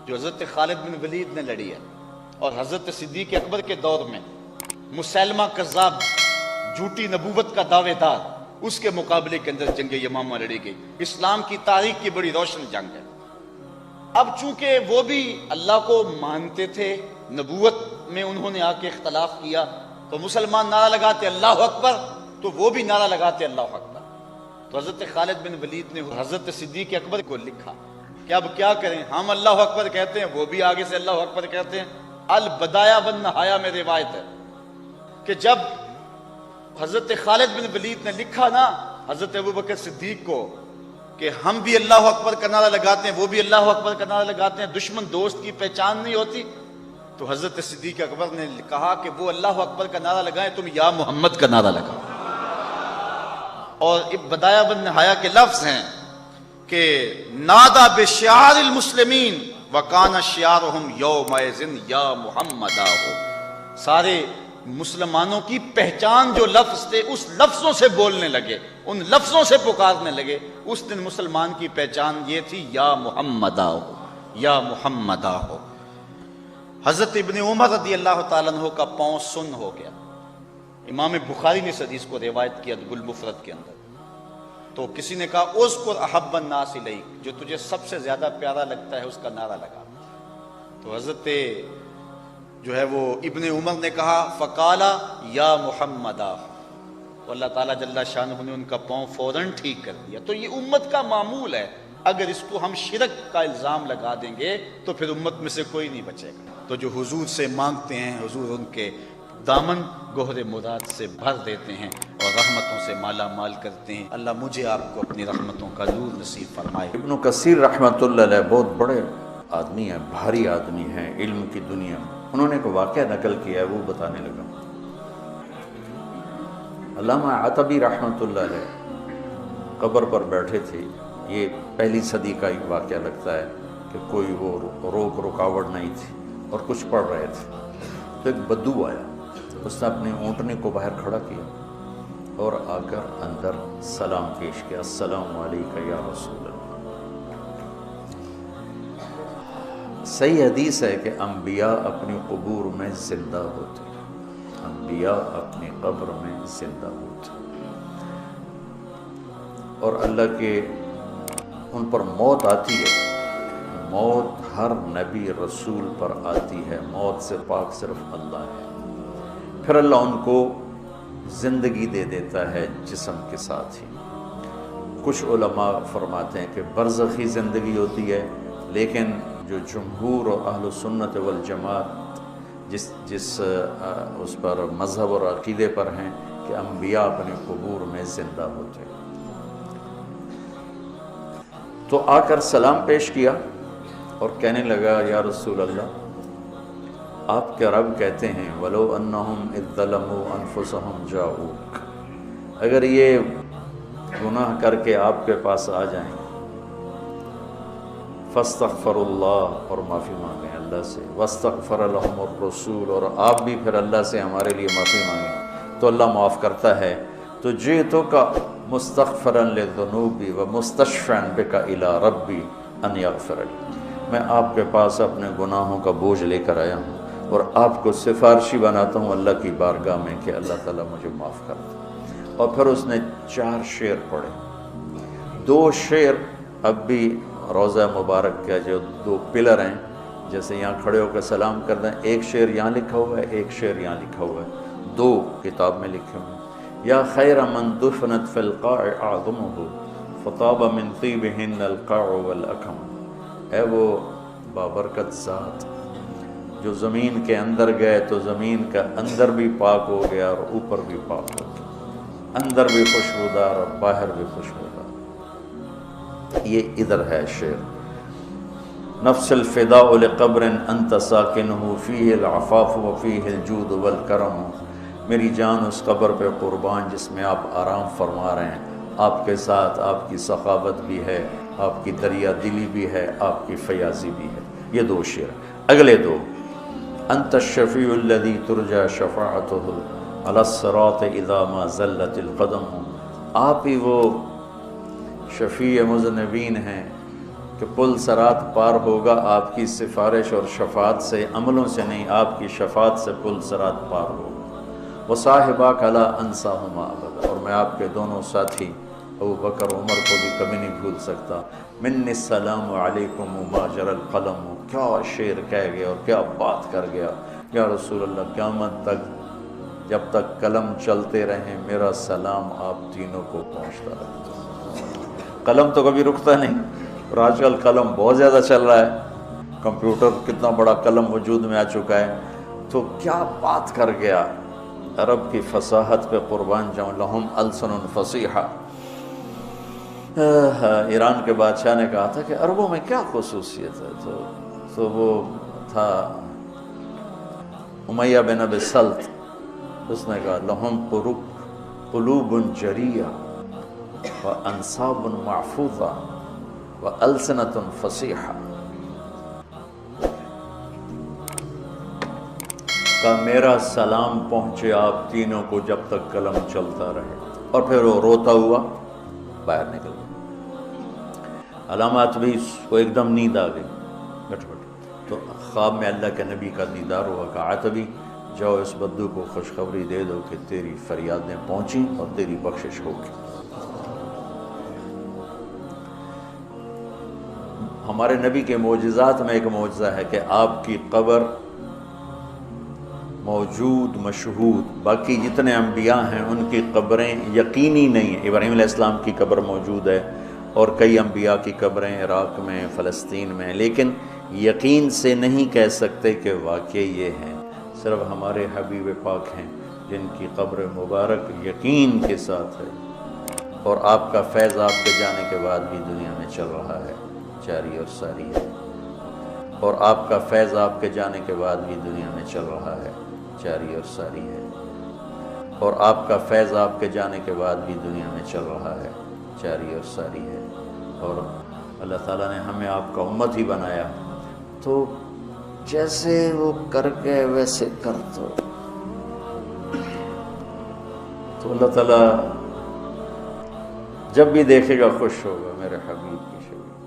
جو حضرت خالد بن ولید نے لڑی ہے، اور حضرت صدیق اکبر کے دور میں مسلمہ کذاب جھوٹی نبوت کا دعوے دار، اس کے مقابلے کے اندر جنگ یمامہ لڑی گئی۔ اسلام کی تاریخ کی بڑی روشن جنگ ہے۔ اب چونکہ وہ بھی اللہ کو مانتے تھے، نبوت میں انہوں نے آ کے اختلاف کیا، تو مسلمان نعرہ لگاتے اللہ اکبر، تو وہ بھی نعرہ لگاتے اللہ اکبر۔ تو حضرت خالد بن ولید نے حضرت صدیق اکبر کو لکھا کہ اب کیا کریں، ہم اللہ اکبر کہتے ہیں، وہ بھی آگے سے اللہ اکبر کہتے ہیں۔ البدایہ والنہایہ میں روایت ہے کہ جب حضرت خالد بن ولید نے لکھا نا حضرت ابوبکر صدیق کو کہ ہم بھی اللہ اکبر کا نعرہ لگاتے ہیں، وہ بھی اللہ اکبر کا نعرہ لگاتے ہیں، دشمن دوست کی پہچان نہیں ہوتی، تو حضرت صدیق اکبر نے کہا کہ وہ اللہ اکبر کا نعرہ لگائیں، تم یا محمد کا نعرہ لگاؤ۔ اور بدایہ والنہایہ کے لفظ ہیں کہ نادا بشعار المسلمین وکان شعارہم یومئذ یا محمد آہو، سارے مسلمانوں کی پہچان جو لفظ تھے اس لفظوں سے بولنے لگے، ان لفظوں سے پکارنے لگے۔ اس دن مسلمان کی پہچان یہ تھی یا محمد آہو، یا محمد آہو۔ حضرت ابن عمر رضی اللہ تعالیٰ عنہ کا پاؤں سن ہو گیا۔ امام بخاری نے اس حدیث کو روایت کیا ادب المفرد کے اندر۔ تو کسی نے کہا اذکر احب الناس الیک، جو تجھے سب سے زیادہ پیارا لگتا ہے اس کا نعرہ لگا۔ تو حضرت جو ہے وہ ابن عمر نے کہا فقالا یا محمد آہ، اللہ تعالیٰ جل شانہ نے ان کا پاؤں فوراً ٹھیک کر دیا۔ تو یہ امت کا معمول ہے، اگر اس کو ہم شرک کا الزام لگا دیں گے تو پھر امت میں سے کوئی نہیں بچے گا۔ تو جو حضور سے مانگتے ہیں حضور ان کے دامن گوہر مراد سے بھر دیتے ہیں اور رحمتوں سے مالا مال کرتے ہیں۔ اللہ مجھے آپ کو اپنی رحمتوں کا نور نصیب فرمائے۔ ابن کثیر رحمۃ اللہ علیہ بہت بڑے آدمی ہیں، بھاری آدمی ہیں علم کی دنیا میں۔ انہوں نے ایک واقعہ نقل کیا ہے، وہ بتانے لگا۔ علامہ عتبی رحمۃ اللہ علیہ قبر پر بیٹھے تھے، یہ پہلی صدی کا ایک واقعہ لگتا ہے کہ کوئی وہ رکاوٹ نہیں تھی اور کچھ پڑھ رہے تھے، تو ایک بدو آیا، اس نے اپنے اونٹنے کو باہر کھڑا کیا اور آ کر اندر سلام پیش کیا، السلام علیکم یا رسول اللہ۔ صحیح حدیث ہے کہ انبیاء اپنی قبور میں زندہ ہوتے ہیں، انبیاء اپنی قبر میں زندہ ہوتے ہیں، اور اللہ کے ان پر موت آتی ہے۔ موت ہر نبی رسول پر آتی ہے، موت سے پاک صرف اللہ ہے۔ پھر اللہ ان کو زندگی دے دیتا ہے جسم کے ساتھ ہی۔ کچھ علماء فرماتے ہیں کہ برزخی زندگی ہوتی ہے، لیکن جو جمہور اور اہل سنت والجماعت جس اس پر مذہب اور عقیدے پر ہیں کہ انبیاء اپنے قبور میں زندہ ہوتے ہیں۔ تو آ کر سلام پیش کیا اور کہنے لگا یا رسول اللہ، آپ کے رب کہتے ہیں وَلَوْ أَنَّهُمْ إِذْ ظَلَمُوا أَنفُسَهُمْ جَاءُوكَ، اگر یہ گناہ کر کے آپ کے پاس آ جائیں فَاسْتَغْفَرُوا اللَّهَ، اور معافی مانگیں اللہ سے، وَاسْتَغْفَرَ لَهُمُ الرَّسُولُ، اور آپ بھی پھر اللہ سے ہمارے لیے معافی مانگیں تو اللہ معاف کرتا ہے۔ تو جِئْتُكَ مُسْتَغْفِرًا لِلذُّنُوبِ وَمُسْتَشْفِعًا بِكَ إِلَىٰ رَبِّي أَنْ يَغْفِرَ لِي، میں آپ کے پاس اپنے گناہوں کا بوجھ لے کر آیا ہوں اور آپ کو سفارشی بناتا ہوں اللہ کی بارگاہ میں کہ اللہ تعالیٰ مجھے معاف کر دے۔ اور پھر اس نے 4 شعر پڑھے، 2 شعر اب بھی روضہ مبارک کا جو 2 پلر ہیں، جیسے یہاں کھڑے ہو کر سلام کر دیں، ایک شعر یہاں لکھا ہوا ہے، ایک شعر یہاں لکھا ہوا ہے، 2 کتاب میں لکھے ہوئے ہیں۔ یا خیر من دفنت فی القاع اعظمہ فطاب من طیبہن القاع والاکم، اے وہ بابرکت ذات جو زمین کے اندر گئے تو زمین کا اندر بھی پاک ہو گیا اور اوپر بھی پاک ہو گیا، اندر بھی خوشبودار اور باہر بھی خوشبودار۔ یہ ادھر ہے شعر، نفس الفداء لقبر انت ساکنہ فیہ العفاف وفیہ الجود والکرم، میری جان اس قبر پہ قربان جس میں آپ آرام فرما رہے ہیں، آپ کے ساتھ آپ کی سخاوت بھی ہے، آپ کی دریا دلی بھی ہے، آپ کی فیاضی بھی ہے۔ یہ 2 شعر۔ اگلے 2، انت الشفیع الذی ترجى شفاعتہ علی الصراط اذا ما زلت القدم، آپ ہی وہ شفیع مذنبین ہیں کہ پل صراط پار ہوگا آپ کی سفارش اور شفاعت سے، عملوں سے نہیں، آپ کی شفاعت سے پل صراط پار ہوگا۔ وصاحباک لا انساہما ابدا، اور میں آپ کے دونوں ساتھی ابو بکر عمر کو بھی کبھی نہیں بھول سکتا۔ منی السلام علیکم وما جرى القلم، کیا شعر کہہ گیا اور کیا بات کر گیا، یا رسول اللہ قیامت تک جب تک قلم چلتے رہیں میرا سلام آپ تینوں کو پہنچتا رہے۔ قلم تو کبھی رکتا نہیں، اور آج کل قلم بہت زیادہ چل رہا ہے، کمپیوٹر کتنا بڑا قلم وجود میں آ چکا ہے، تو کیا بات کر گیا، عرب کی فصاحت پہ قربان جاؤں، لہم السن فصیحہ۔ ایران کے بادشاہ نے کہا تھا کہ عربوں میں کیا خصوصیت ہے، تو وہ تھا امیہ بن ابی سلط، اس نے کہا لہم قلوب جریہ وانصاب محفوظہ والسنۃ فصیحہ، کہ میرا سلام پہنچے آپ تینوں کو جب تک قلم چلتا رہے۔ اور پھر وہ روتا ہوا باہر نکل گیا۔ علامات بھی اس کو ایک دم نیند آ گئی، تو خواب میں اللہ کے نبی کا دیدار ہوا، کہا عتبی جاؤ اس بدو کو خوشخبری دے دو کہ تیری فریادیں پہنچیں اور تیری بخشش ہوگی۔ ہمارے نبی کے معجزات میں ایک معجزہ ہے کہ آپ کی قبر موجود مشہود، باقی جتنے انبیاء ہیں ان کی قبریں یقینی نہیں ہیں۔ ابراہیم علیہ السلام کی قبر موجود ہے اور کئی انبیاء کی قبریں عراق میں، فلسطین میں، لیکن یقین سے نہیں کہہ سکتے کہ واقعی یہ ہیں۔ صرف ہمارے حبیب پاک ہیں جن کی قبر مبارک یقین کے ساتھ ہے، اور آپ کا فیض آپ کے جانے کے بعد بھی دنیا میں چل رہا ہے، جاری اور ساری ہے، اور آپ کا فیض آپ کے جانے کے بعد بھی دنیا میں چل رہا ہے، جاری اور ساری ہے، اور آپ کا فیض آپ کے جانے کے بعد بھی دنیا میں چل رہا ہے، جاری اور ساری ہے۔ اور اللہ تعالیٰ نے ہمیں آپ کا امت ہی بنایا، تو جیسے وہ کر گئے ویسے کر دو، تو اللہ تعالیٰ جب بھی دیکھے گا خوش ہوگا میرے حبیب کی شبیہ۔